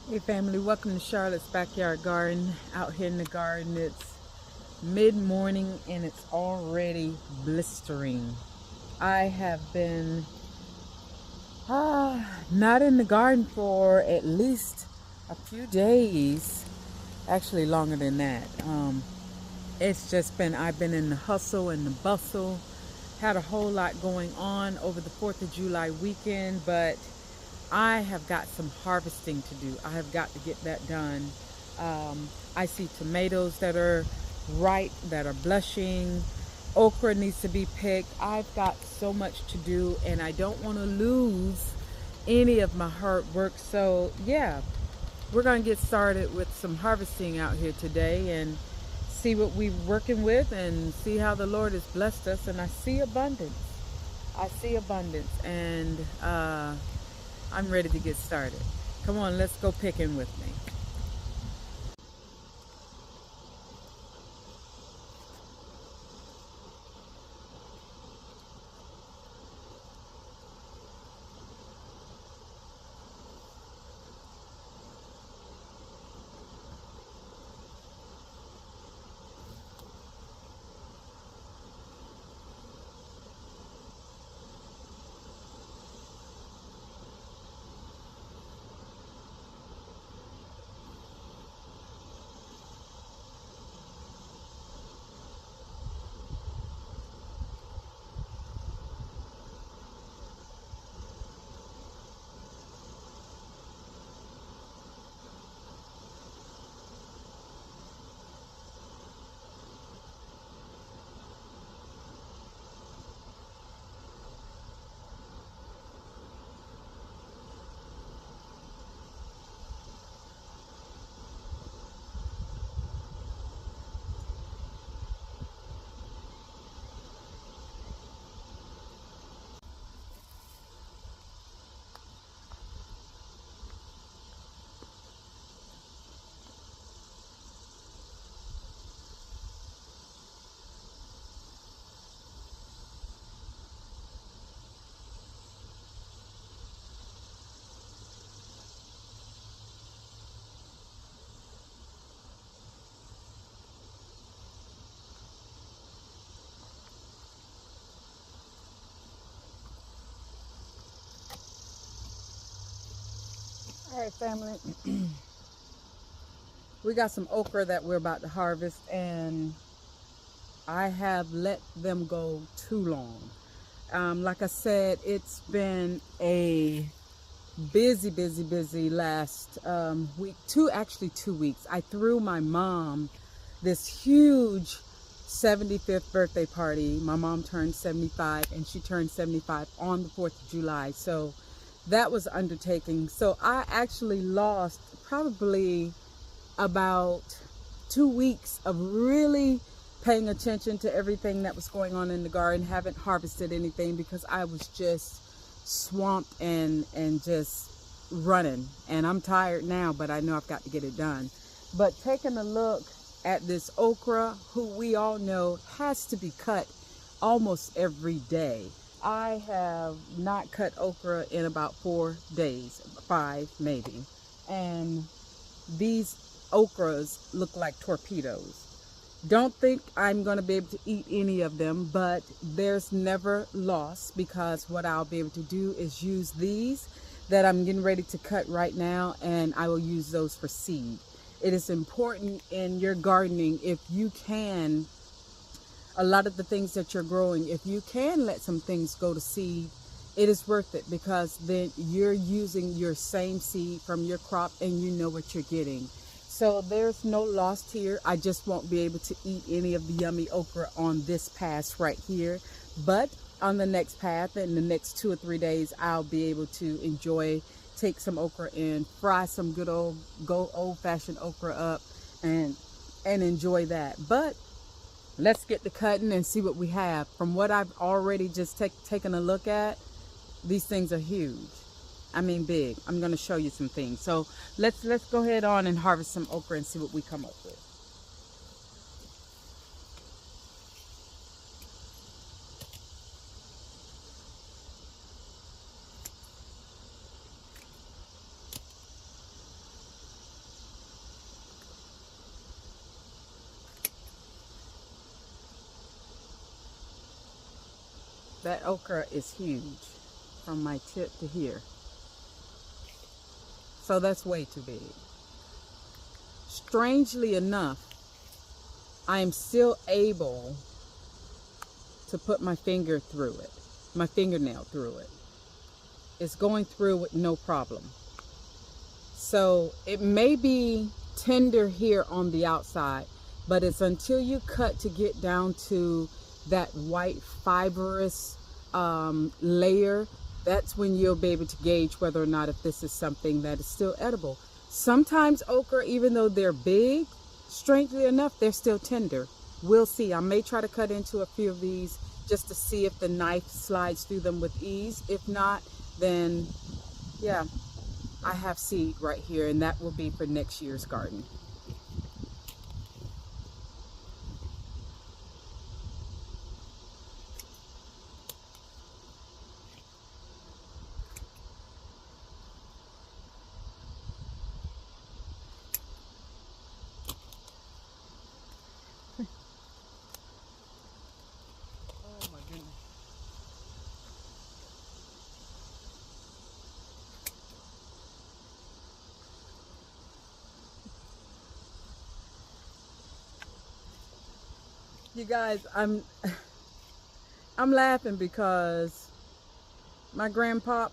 Hey family, welcome to Charlotte's Backyard Garden. Out here in the garden, it's mid-morning and it's already blistering. I have been not in the garden for at least a few days, actually longer than that. It's just been, I've been in the hustle and the bustle, had a whole lot going on over the 4th of July weekend, but I have got some harvesting to do. I have got to get that done. I see tomatoes that are ripe, that are blushing. Okra needs to be picked. I've got so much to do, and I don't want to lose any of my hard work. So, yeah, we're going to get started with some harvesting out here today and see what we're working with and see how the Lord has blessed us. And I see abundance. I see abundance, and I'm ready to get started. Come on, let's go picking with me. All right, family. We got some okra that we're about to harvest, and I have let them go too long. Like I said, it's been a busy last week, actually 2 weeks. I threw my mom this huge 75th birthday party. My mom turned 75 and she turned 75 on the 4th of July. So that was undertaking. So I actually lost probably about 2 weeks of really paying attention to everything that was going on in the garden. Haven't harvested anything because I was just swamped and just running, and I'm tired now, but I know I've got to get it done. But taking a look at this okra, who we all know has to be cut almost every day. I have not cut okra in about 4 days, 5 maybe, and these okras look like torpedoes. Don't think I'm going to be able to eat any of them, but there's never loss, because what I'll be able to do is use these that I'm getting ready to cut right now, and I will use those for seed. It is important in your gardening, if you can, a lot of the things that you're growing, if you can let some things go to seed, it is worth it, because then you're using your same seed from your crop and you know what you're getting. So there's no loss here. I just won't be able to eat any of the yummy okra on this pass right here. But on the next path, in the next 2 or 3 days, I'll be able to take some okra and fry some good old-fashioned okra up and enjoy that. But let's get to cutting and see what we have. From what I've already just taken a look at, these things are huge. I mean big. I'm going to show you some things. So let's go ahead on and harvest some okra and see what we come up with. That okra is huge from my tip to here. So that's way too big. Strangely enough, I am still able to put my finger through it, my fingernail through it. It's going through with no problem. So it may be tender here on the outside, but it's until you cut to get down to that white fibrous layer, that's when you'll be able to gauge whether or not if this is something that is still edible. Sometimes okra, even though they're big, strangely enough, they're still tender. We'll see. I may try to cut into a few of these just to see if the knife slides through them with ease. If not, then yeah, I have seed right here, and that will be for next year's garden. Oh my goodness. You guys, I'm laughing because my grandpop,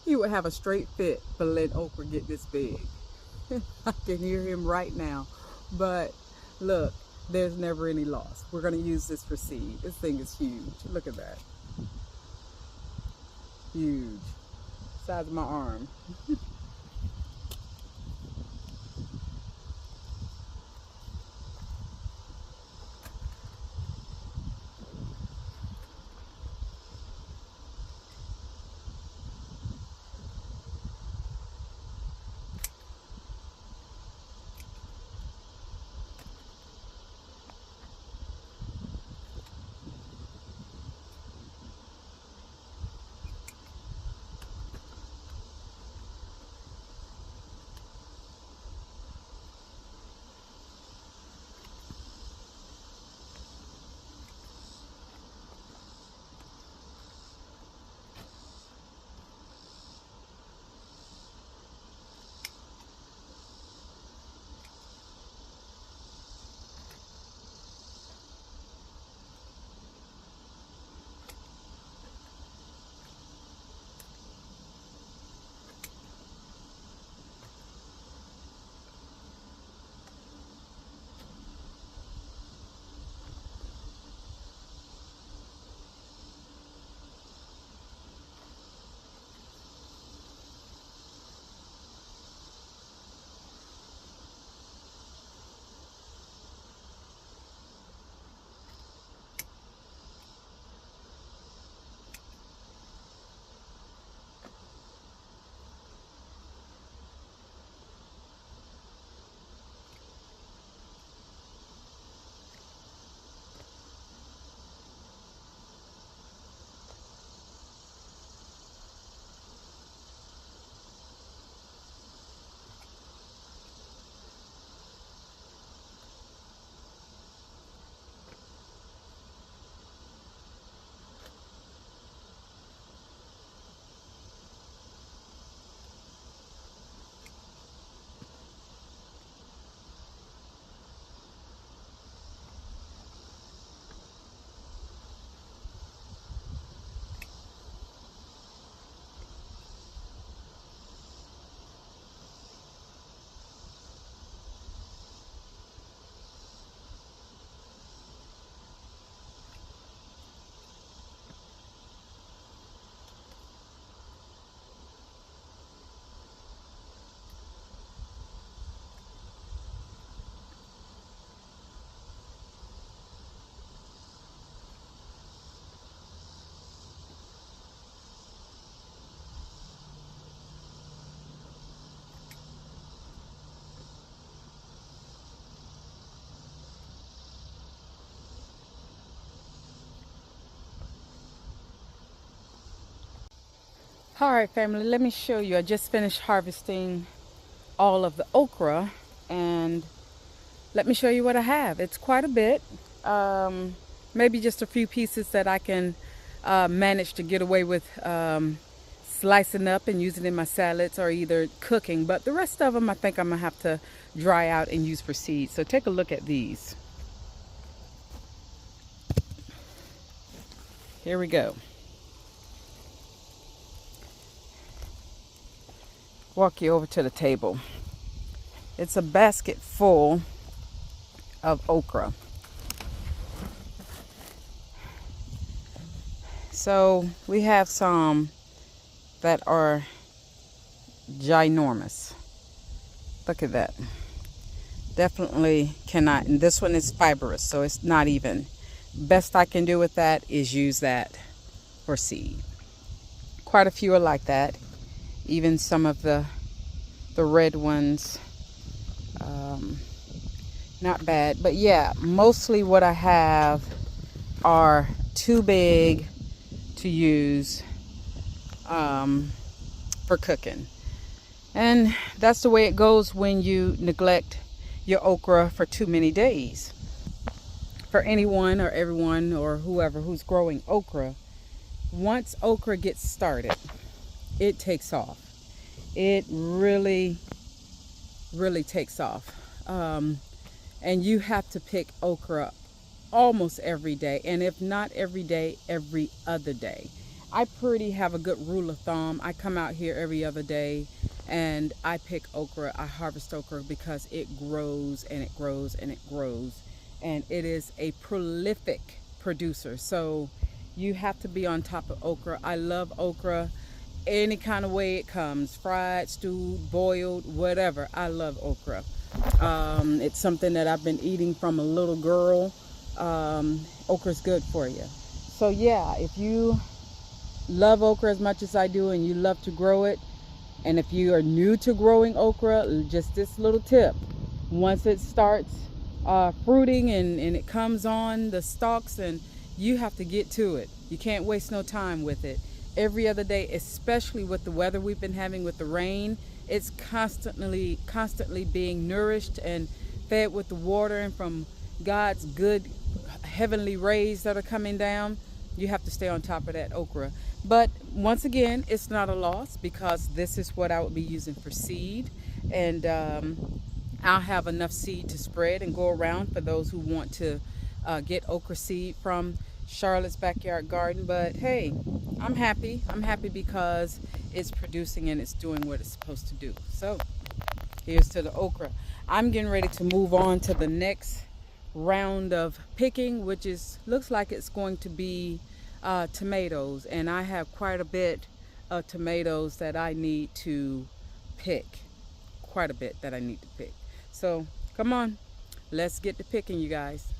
he would have a straight fit for letting okra get this big. I can hear him right now. But look, there's never any loss. We're going to use this for seed. This thing is huge. Look at that. Huge. Size of my arm. All right, family, let me show you. I just finished harvesting all of the okra, and let me show you what I have. It's quite a bit. maybe just a few pieces that I can manage to get away with slicing up and using in my salads or either cooking. But the rest of them I think I'm gonna have to dry out and use for seeds. So take a look at these. Here we go. Walk you over to the table. It's a basket full of okra. So we have some that are ginormous. Look at that. Definitely cannot, and this one is fibrous, so it's not even. Best I can do with that is use that for seed. Quite a few are like that. Even some of the red ones, not bad. But yeah, mostly what I have are too big to use for cooking. And that's the way it goes when you neglect your okra for too many days. For anyone or everyone or whoever who's growing okra, once okra gets started, it takes off. It really takes off. And you have to pick okra almost every day, and if not every day, every other day. I pretty have a good rule of thumb. I come out here every other day and I pick okra. I harvest okra because it grows and it grows and it grows, and it is a prolific producer. So you have to be on top of okra. I love okra any kind of way it comes, fried, stewed, boiled, whatever. I love okra. It's something that I've been eating from a little girl. Okra's good for you. So yeah, if you love okra as much as I do and you love to grow it, and if you are new to growing okra, just this little tip: once it starts fruiting and it comes on the stalks, and you have to get to it. You can't waste no time with it. Every other day, especially with the weather we've been having with the rain, it's constantly being nourished and fed with the water and from God's good heavenly rays that are coming down. You have to stay on top of that okra. But once again, it's not a loss because this is what I would be using for seed, and I'll have enough seed to spread and go around for those who want to get okra seed from Charlotte's Backyard Garden. But hey, I'm happy because it's producing and it's doing what it's supposed to do. So here's to the okra. I'm getting ready to move on to the next round of picking, which looks like it's going to be tomatoes, and I have quite a bit of tomatoes that I need to pick. So come on, let's get to picking, you guys.